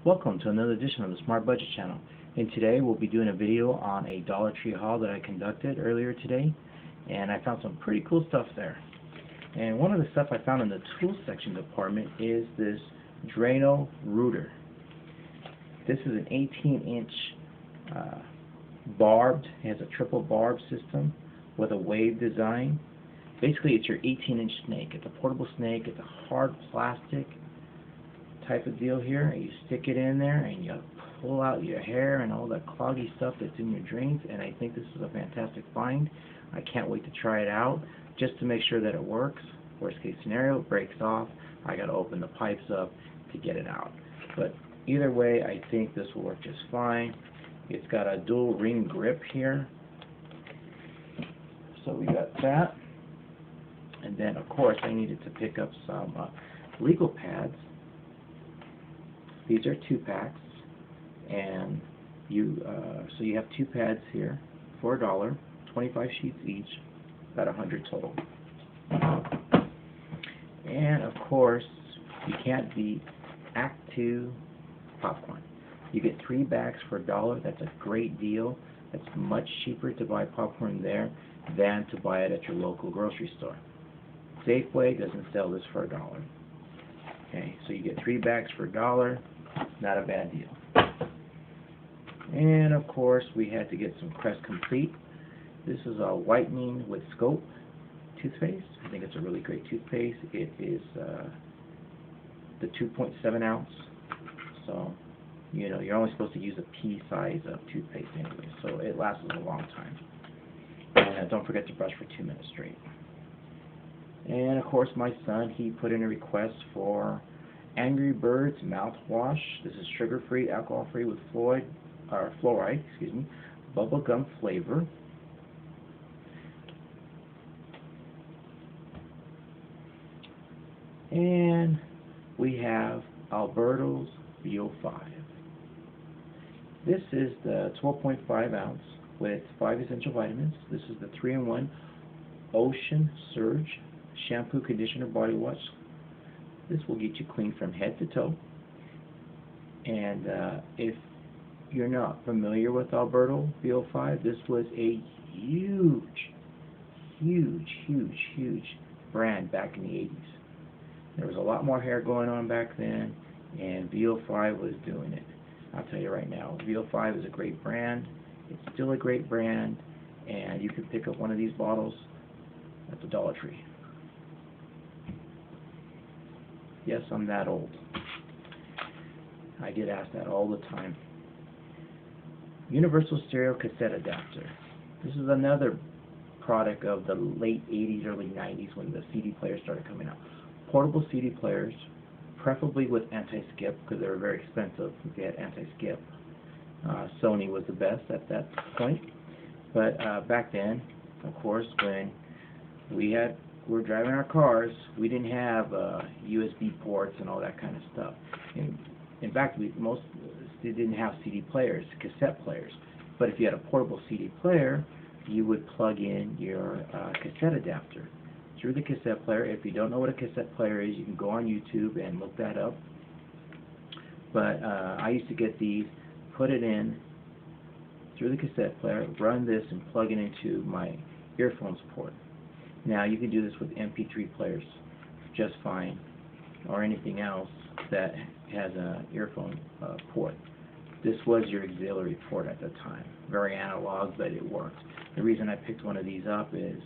Welcome to another edition of the Smart Budget Channel. And today we'll be doing a video on a Dollar Tree haul that I conducted earlier today. And I found some pretty cool stuff there. And one of the stuff I found in the tools section department is this Drano Rooter. This is an 18-inch barbed, it has a triple barb system with a wave design. Basically it's your 18-inch snake. It's a portable snake, it's a hard plastic type of deal here. You stick it in there and you pull out your hair and all that cloggy stuff that's in your drains, and I think this is a fantastic find. I can't wait to try it out just to make sure that it works. Worst case scenario, it breaks off. I got to open the pipes up to get it out. But either way, I think this will work just fine. It's got a dual ring grip here. So we got that. And then of course I needed to pick up some legal pads. These are 2-packs, and so you have 2 pads here for $1, 25 sheets each, about 100 total. And of course, you can't beat Act 2 popcorn. You get 3 bags for $1. That's a great deal. It's much cheaper to buy popcorn there than to buy it at your local grocery store. Safeway doesn't sell this for $1. Okay, so you get 3 bags for $1. Not a bad deal. And of course we had to get some Crest Complete. This is a whitening with scope toothpaste. I think it's a really great toothpaste. It is the 2.7 ounce. So you're only supposed to use a pea size of toothpaste anyway, so it lasts a long time. And don't forget to brush for 2 minutes straight. And of course my son, he put in a request for Angry Birds mouthwash. This is sugar-free, alcohol-free with fluoride, bubblegum flavor. And we have Alberto's VO5. This is the 12.5 ounce with 5 essential vitamins. This is the 3-in-1 Ocean Surge shampoo, conditioner, body wash. This will get you clean from head to toe. And if you're not familiar with Alberto VO5, this was a huge brand back in the 80s. There was a lot more hair going on back then, and VO5 was doing it. I'll tell you right now, VO5 is a great brand. It's still a great brand, and you can pick up one of these bottles at the Dollar Tree. Yes, I'm that old. I get asked that all the time. Universal Stereo Cassette Adapter. This is another product of the late 80s, early 90s when the CD players started coming out. Portable CD players, preferably with anti-skip because they were very expensive if they had anti-skip. Sony was the best at that point. But back then, of course, when we were driving our cars, we didn't have USB ports and all that kind of stuff. In fact, most didn't have CD players, cassette players. But if you had a portable CD player, you would plug in your cassette adapter through the cassette player. If you don't know what a cassette player is, you can go on YouTube and look that up. But I used to get these, put it in through the cassette player, run this, and plug it into my earphones port. Now you can do this with MP3 players just fine, or anything else that has an earphone port. This was your auxiliary port at the time. Very analog, but it worked. The reason I picked one of these up is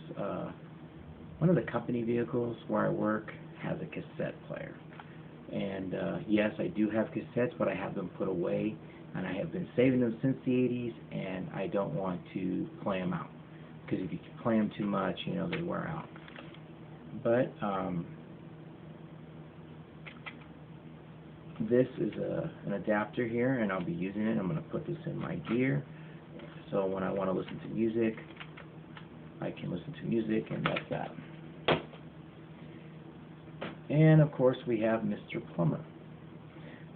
one of the company vehicles where I work has a cassette player. And yes, I do have cassettes, but I have them put away, and I have been saving them since the 80s, and I don't want to play them out. Because if you play them too much, they wear out. But this is an adapter here, and I'll be using it. I'm going to put this in my gear, so when I want to listen to music, I can listen to music, and that's that. And of course we have Mr. Plumber.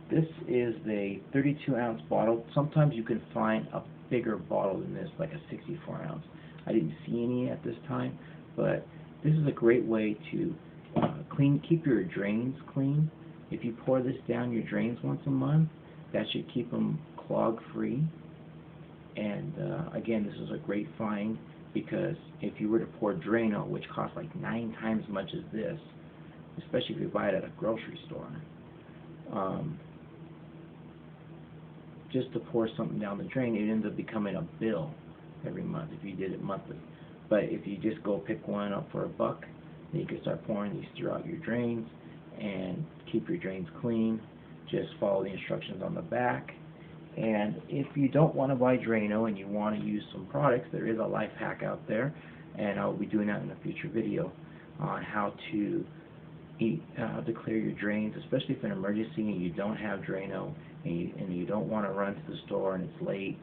This is the 32-ounce bottle. Sometimes you can find a bigger bottle than this, like a 64-ounce. I didn't see any at this time, but this is a great way to keep your drains clean. If you pour this down your drains once a month, That should keep them clog free. And again, this is a great find, because if you were to pour Drano, which costs like 9 times as much as this, especially if you buy it at a grocery store, just to pour something down the drain, it ends up becoming a bill every month if you did it monthly. But if you just go pick one up for $1, then you can start pouring these throughout your drains and keep your drains clean. Just follow the instructions on the back. And if you don't want to buy Drano and you want to use some products, there is a life hack out there, and I'll be doing that in a future video on how to clear your drains, especially if in an emergency and you don't have Drano and you don't want to run to the store and it's late.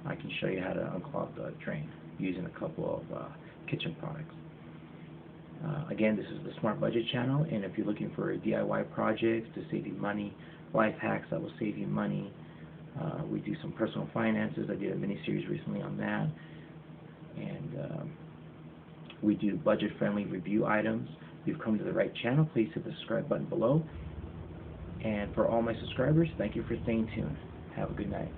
I can show you how to unclog the drain using a couple of kitchen products. Again, this is the Smart Budget channel, and if you're looking for DIY projects to save you money, life hacks that will save you money, we do some personal finances. I did a mini-series recently on that. And we do budget-friendly review items. You've come to the right channel. Please hit the subscribe button below. And for all my subscribers, thank you for staying tuned. Have a good night.